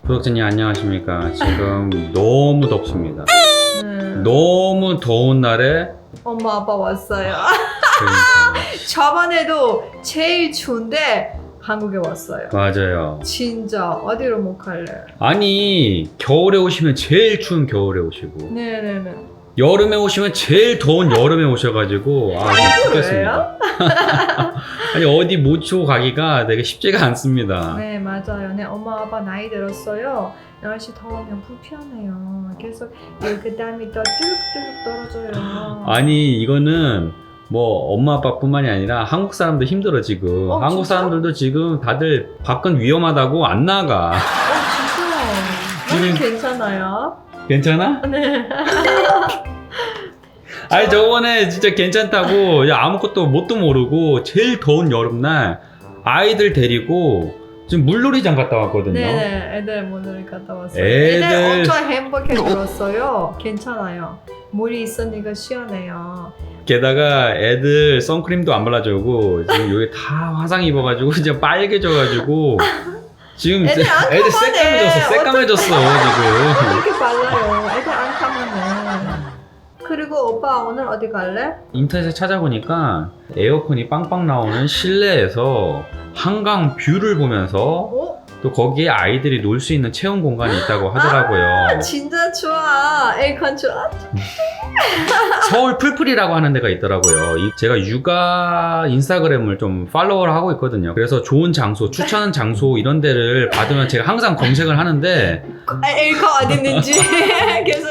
구독자님 안녕하십니까. 지금 너무 덥습니다. 너무 더운 날에 엄마 아빠 왔어요. 그러니까. 저번에도 제일 추운데 한국에 왔어요. 맞아요. 진짜 어디로 못 갈래? 아니 겨울에 오시면 제일 추운 겨울에 오시고 네네네. 여름에 오시면 제일 더운 여름에 오셔가지고 죽겠습니다. 아니 어디 모시고 가기가 되게 쉽지가 않습니다. 네 맞아요. 네 엄마 아빠 나이 들었어요. 날씨 더우면 불편해요. 계속 이렇게 땀이 더 뚜룩뚜룩 떨어져요. 아니 이거는 뭐 엄마 아빠뿐만이 아니라 한국 사람도 힘들어 지금. 한국 진짜? 사람들도 지금 다들 밖은 위험하다고 안 나가. 진짜? 지금- 괜찮아요? 괜찮아? 네. 아니 저번에 진짜 괜찮다고 야, 아무것도 뭣도 모르고 제일 더운 여름날 아이들 데리고 지금 물놀이장 갔다 왔거든요. 네네 애들 물놀이 갔다 왔어요. 애들- 애들 엄청 행복해졌어요. 괜찮아요. 물이 있으니까 시원해요. 게다가 애들 선크림도 안 발라주고 지금 여기 다 화상 입어가지고 이제 빨개져가지고 지금 애들 안 애들 까만해. 새까매졌어 지금. 이렇게 발라요. 애들 안 까만해. 그리고 오빠 오늘 어디 갈래? 인터넷에 찾아보니까 에어컨이 빵빵 나오는 실내에서 한강 뷰를 보면서 어? 또 거기에 아이들이 놀 수 있는 체험 공간이 있다고 하더라고요. 진짜 좋아. 에어컨 좋아. 서울 풀풀이라고 하는 데가 있더라고요. 제가 육아 인스타그램을 좀 팔로우를 하고 있거든요. 그래서 좋은 장소, 추천 장소 이런 데를 받으면 제가 항상 검색을 하는데 에어컨 어디 있는지 계속.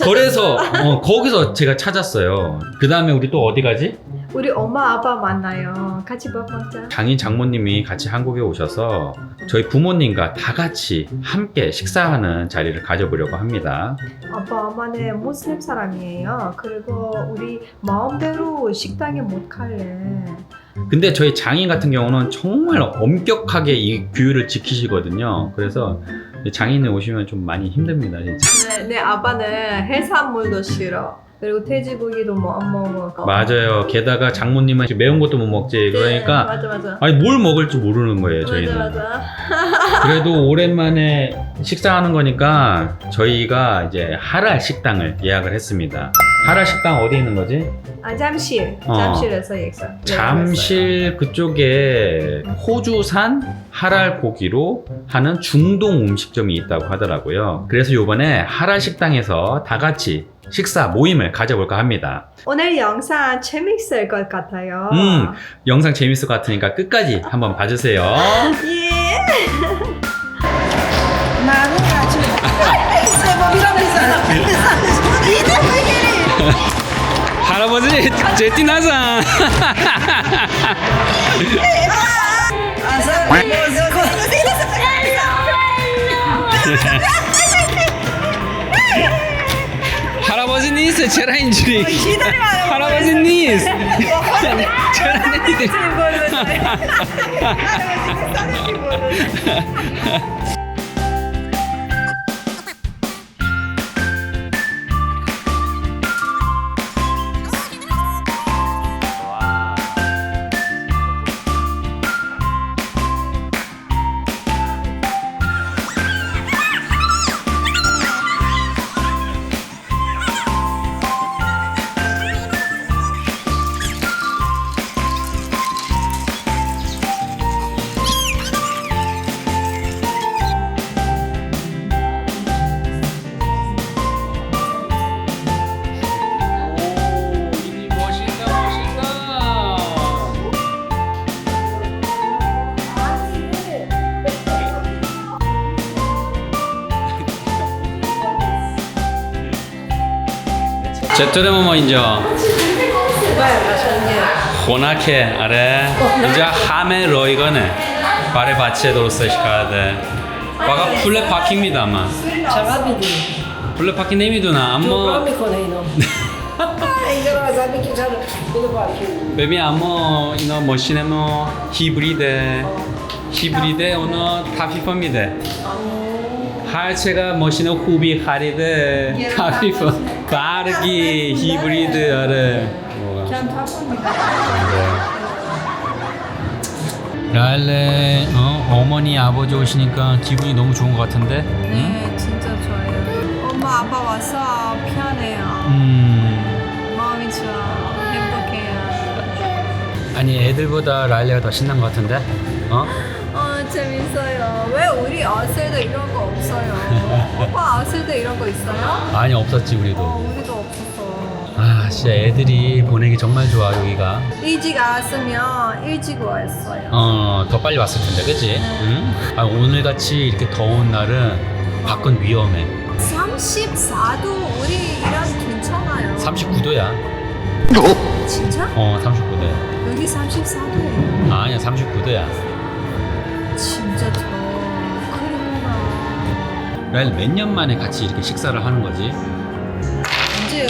그래서 거기서 제가 찾았어요. 그 다음에 우리 또 어디 가지? 우리 엄마 아빠 만나요. 같이 밥 먹자. 장인 장모님이 같이 한국에 오셔서 저희 부모님과 다 같이 함께 식사하는 자리를 가져보려고 합니다. 아빠 엄마는 무슬림 사람이에요. 그리고 우리 마음대로 식당에 못 갈래. 근데 저희 장인 같은 경우는 정말 엄격하게 이 규율을 지키시거든요. 그래서 장인이 오시면 좀 많이 힘듭니다, 진짜. 네, 내 아빠는 해산물도 싫어. 그리고 돼지고기도 뭐 안 먹어. 맞아요. 게다가 장모님은 매운 것도 못 먹지. 그러니까 네, 맞아. 아니 뭘 먹을지 모르는 거예요, 저희는. 맞아. 그래도 오랜만에 식사하는 거니까 저희가 이제 하랄 식당을 예약을 했습니다. 하랄 식당 어디 있는 거지? 아 잠실에서 예약했어요. 잠실 그쪽에 호주산 하랄 고기로 하는 중동 음식점이 있다고 하더라고요. 그래서 요번에 하랄 식당에서 다 같이 식사 모임을 가져볼까 합니다. 오늘 영상 재밌을 것 같아요. 영상 재밌을 것 같으니까 끝까지 한번 봐주세요. 예. 할아버지 제티나상. 할아버지 니스 제라인지. 할아버지 니스. 제라인지. 제트레모 뭐 인죠. 호나케 아래 이제 하메 로이거네 바레 바치에 도로스 시카데 바가 풀레 파킹입니다 아마 풀레 파킹 네미도나 암모 베비 암모 이노 머시네모 히브리데 오너 타피퍼입니다. 할체가 머시네 후비 하리데 타피퍼 바르기 히브리드 아래 라일레 어머니 아버지 오시니까 기분이 너무 좋은 것 같은데? 네, 진짜 좋아요. 엄마 아빠 와서 편해요. 마음이 좋아. 행복해요. 아니 애들보다 라일레가 더 신난 것 같은데? 재밌어요. 왜 우리 어릴 때 이런 거 없어요? 오빠 어릴 때 이런 거 있어요? 아니 없었지 우리도. 우리도 없었어. 아 진짜 애들이 보내기 정말 좋아 여기가. 일찍 알았으면 일찍 왔어요. 더 빨리 왔을 텐데 그치? 응? 아, 오늘같이 이렇게 더운 날은 밖은 위험해. 34도 우리랑 괜찮아요. 39도야. 진짜? 39도. 여기 34도예요. 아니야 39도야. 진짜 더워. 그러구나. 라일 몇 년 만에 같이 이렇게 식사를 하는 거지? 언제요?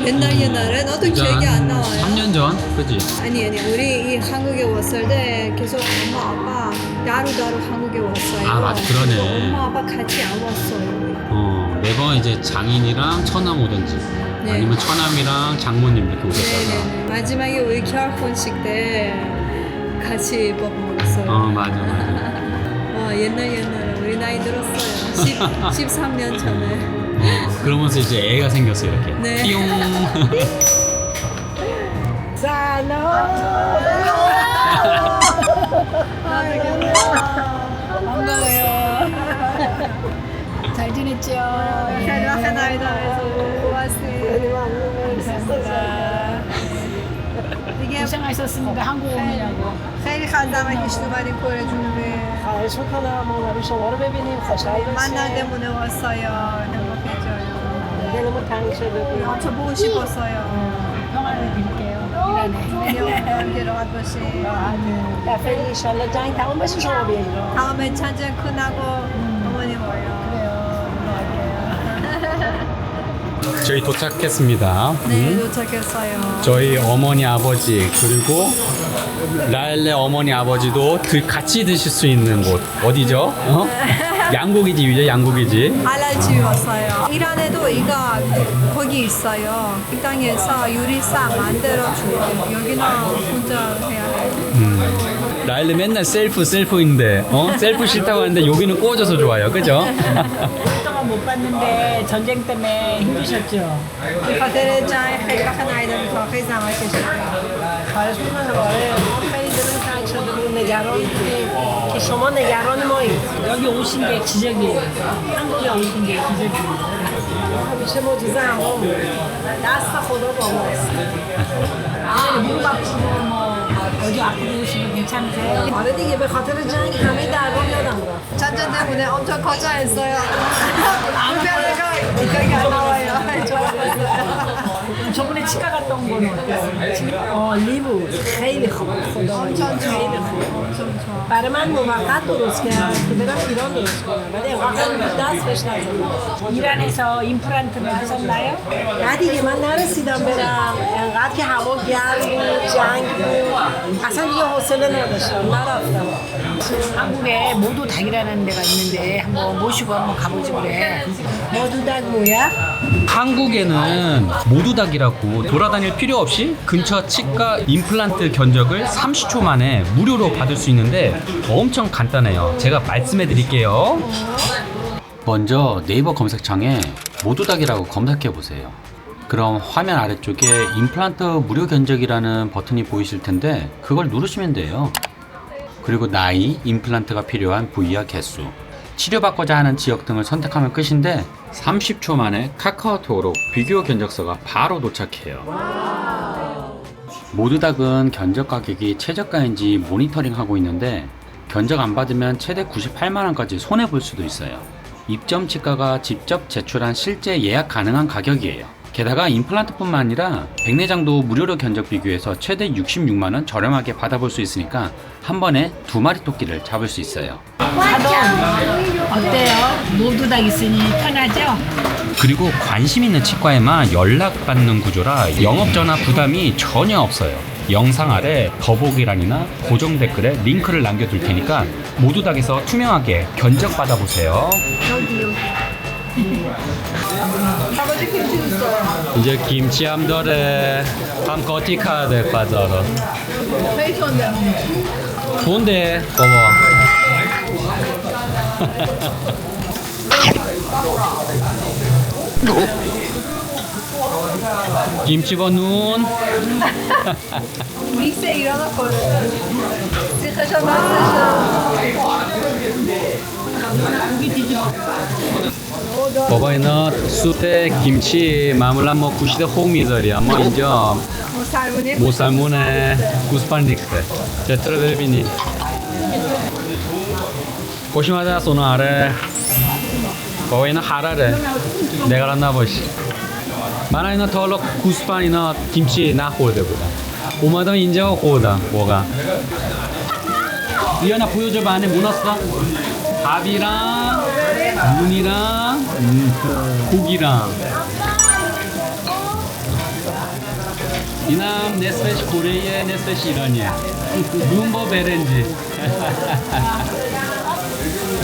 옛날에 나도 기억이 안 나와요. 3년 전? 그치? 아니 우리 이 한국에 왔을 때 계속 엄마 아빠 따로 한국에 왔어요. 아, 맞아. 그러네. 그래서 엄마 아빠 같이 안 왔어요. 매번 이제 장인이랑 처남 오든지 네. 아니면 처남이랑 장모님 이렇게 오셨다가 네네. 마지막에 우리 결혼식 때 같이 밥 먹었어요. 맞아. 옛날에 우리 나이 들었어요. 13년 전에. 그러면서 이제 애가 생겼어 이렇게. 네. 띠용. 잘 지냈죠? 잘 나이다에서 고맙습니다. دیگه 고생하셨습니다. 한국 오느냐고. خیلی خندم که اومدیم کره جنوبی خواهش میکنم ما اومدیم شما رو ببینیم خوشحال بشیم. 만나대문에 왔어요. 행복해져요. دلمون تنگ شده بود. 엄청 보고 싶었어요. 평안을 빌게요. 이란에. راحت باشی. دفعه ایشالله جنگ تمام بشه شما بیایید. 다음에 전쟁 끝나고 어머님 와요. 그래요. 저희 도착했습니다. 네, 도착했어요. 저희 어머니 아버지 그리고 라일레 어머니 아버지도 같이 드실 수 있는 곳 어디죠? 양고기 집이죠, 양고기 집. 할랄집이 왔어요. 이란에도 이거 거기 있어요. 식당에서 요리사 만들어줘요. 여기는 혼자 해야 해요. 라일레 맨날 셀프인데 셀프 싫다고 하는데 여기는 구워져서 좋아요, 그죠? 동안 못 봤는데 전쟁 때문에 힘드셨죠? بخاطر جنگ خیلی وقت ندیدم تا خیلی زحمت کشیدم. خواهش میکنم آره ما خیلی دلمون تنگ شده بود نگران بودیم که شما نگران مایید 여기 오신 게 기적이에요 한국에 오신 게 기적이에요 همیشه معجزه هم دست خدا با ماست 무릎 아프고 뭐 어디 아프고 오시면 괜찮으세요? آره دیگه به خاطر جنگ همه درمان یادم رفت 전쟁 때문에 엄청 거절했어요. 불편해가 기억이 안 나와요. 좋았어요. 저번에 치과 갔다 온 거는 어때요? 리브 خیلی خوب خدا 엄청 좋아. خیلی خوب 엄청 좋아. برای من موقت درست کرد که برم ایران درست کنم ولی اینقدر دست بهش نزدم ایران에서 임플란트를 하셨나요? نه دیگه من نرسیدم برم انقدر که هوا گرم بود جنگ بود اصلا دیگه حوصله نداشتم نرفتم 한국에 모두 닭이라는 데가 있는데 한번 모시고 한번 가보지 그래 모두 닭 뭐야? 한국에는 모두닭이라고 돌아다닐 필요 없이 근처 치과 임플란트 견적을 30초 만에 무료로 받을 수 있는데 엄청 간단해요. 제가 말씀해 드릴게요. 먼저 네이버 검색창에 모두닭이라고 검색해 보세요. 그럼 화면 아래쪽에 임플란트 무료 견적이라는 버튼이 보이실 텐데 그걸 누르시면 돼요. 그리고 나이, 임플란트가 필요한 부위와 개수, 치료받고자 하는 지역 등을 선택하면 끝인데 30초 만에 카카오톡으로 비교 견적서가 바로 도착해요. 모두닭은 견적 가격이 최저가인지 모니터링하고 있는데 견적 안 받으면 최대 98만원까지 손해볼 수도 있어요. 입점 치과가 직접 제출한 실제 예약 가능한 가격이에요. 게다가 임플란트뿐만 아니라 백내장도 무료로 견적 비교해서 최대 66만원 저렴하게 받아볼 수 있으니까 한 번에 2마리 토끼를 잡을 수 있어요. 어때요? 모두 다 있으니 편하죠? 그리고 관심 있는 치과에만 연락받는 구조라 영업전화 부담이 전혀 없어요. 영상 아래 더보기란이나 고정 댓글에 링크를 남겨둘 테니까 모두닭에서 투명하게 견적 받아보세요. 아버지 김치 있어요. 이제 김치 함더래 함 거티카드 과자로. 페이션데. 좋은데 봐봐. 김치버 눈. 믹스에 일어났거든. 시크셔 맛있어. بابا اینا سوپ کیمچی معمولا ما گوشت خوب میذاری اما اینجا مسلمونی مسلمونه گوسفند ریخته چطور ببینی خوش اومده است اونا آره بابا اینا حراره نگران نباش من اینا تا حالا گوسفند اینا کیمچی نخورده بودم اومدم اینجا و خوردم واقعا 이현아 보여줘봐 안에 뭐 넣었어? 밥이랑 눈이랑 고기랑 이남 네스페시 코레이에 네스페시 이란이야 눈버 베렌지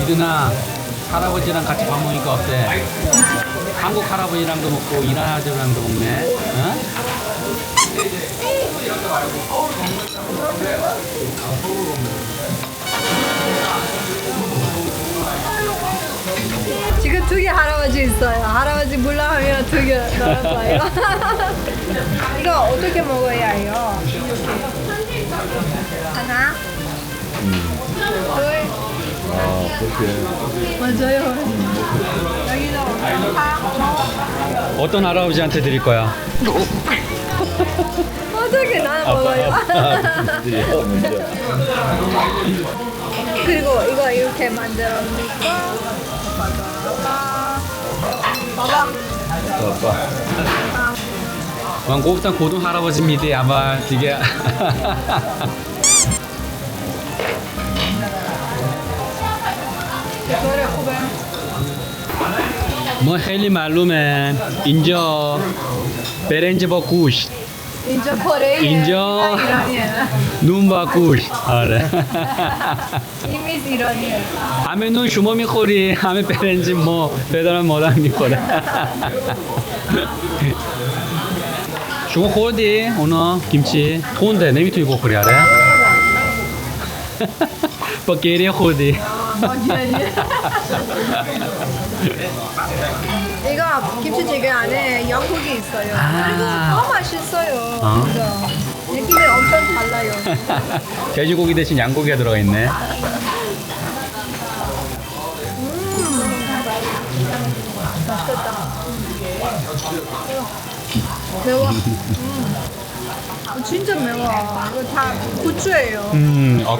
이드나 할아버지랑 같이 밥 먹으니까 어때? 한국 할아버지랑도 먹고 이란 할아버지랑도 먹네 어? 지금 두 개 할아버지 있어요. 할아버지 몰라 하면 두 개 넣었어요. 이거 어떻게 먹어야 해요? 하나, 둘, 맞아요. 여기도 파. 어떤 할아버지한테 드릴 거야? 어떻게 나는 먹어요? 그리고 이거 이렇게 만들어 놓고 봐봐. Man goftan kodum 할아버지 미디 아마 دیگه 노래 خوبه. ما خیلی معلومه اینجا برنج با گوشت اینجا کره اینجا ایرانیه. نون با گوشت آره این میز ایرانیه. همه نون شما میخوری همه برنج ما پدرم مادرم میخوره شما خوردی اونا 김치 تونده نمیتونی بخوری آره با گریه خوردی 이거 김치찌개 안에 양고기 있어요. 그리고 더 맛있어요. 어? 이거 느낌이 엄청 달라요. 돼지고기 대신 양고기가 들어가 있네 매워. 진짜 매워. 이거 다 고추예요.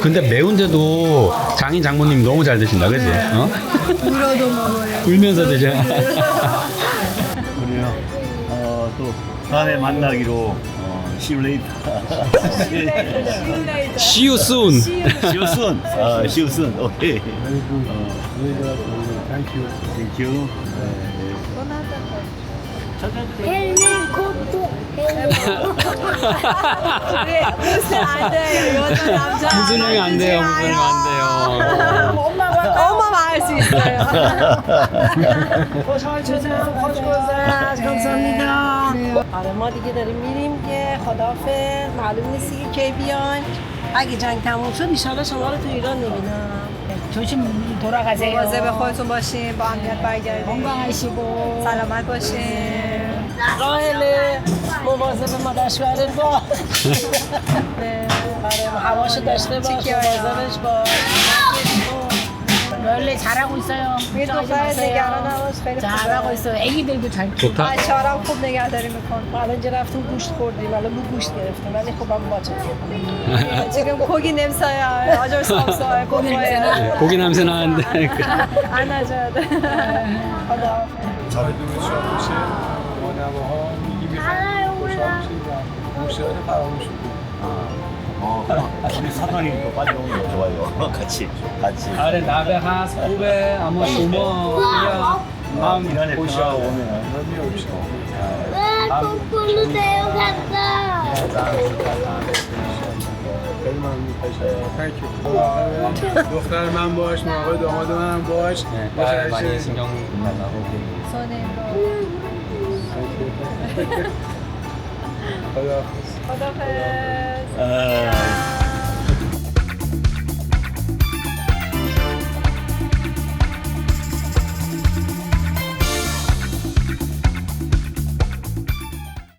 근데 매운데도 장인 장모님 너무 잘 드신다 그지? 어? 울어도 먹어요. 울면서 드셔 그래요. 또 다음에 만나기로 see you later. See you soon see you soon. See you soon. Okay. Thank you. Thank you. 헬리콥터 무슨 안 돼요. 여자 남자. 무슨 형이 안 돼요 무슨 형이 안 돼요 엄마 말할 수 있어요. خوشحال شدم خوش گذشت 감사합니다. آره ما دیگه داریم میریم که خداحافظ معلوم نیست که کی بیایم اگه جنگ تموم شد ان شما رو تو ایران میبینم 조심 돌아가세요. مواظب خودتون باشین. با امنیت برگردین. 건강하시고 سلامت باشین. راهل مواظب مادر شوهرت باش. آره هواشو داشته باش مواظبش باش. 원래 잘하고 있어요. یه دختر نگران نباش. خیلی 잘하고 خوبه. 있어요. 애기들도 잘. 좋다 بچه‌هارم خوب نگهداری میکن. الان اینجا رفتیم گوشت خوردیم الان ما گوشت گرفتیم ولی خب هم باشه. 지금 고기 냄새야. 어쩔 수 없어. 고기 냄새는 고기 냄새 나는데 안아줘야 돼. خدا. درود شاد باشه ما نواها میگیم بخیر خوشحال باشید و مشکلات فراموش کنید 우리 사장님 또 빨리 오는 거 좋아요. 같이. آره نوه هست خوبه اما شما بیا هم 이란에 보셔 오면 거꾸로 내려갔다. خیلی ممنون Thank you. دختر من باش موقع داماد من باش 많이 신경 달라고 손에 خدا خدافظ. 아,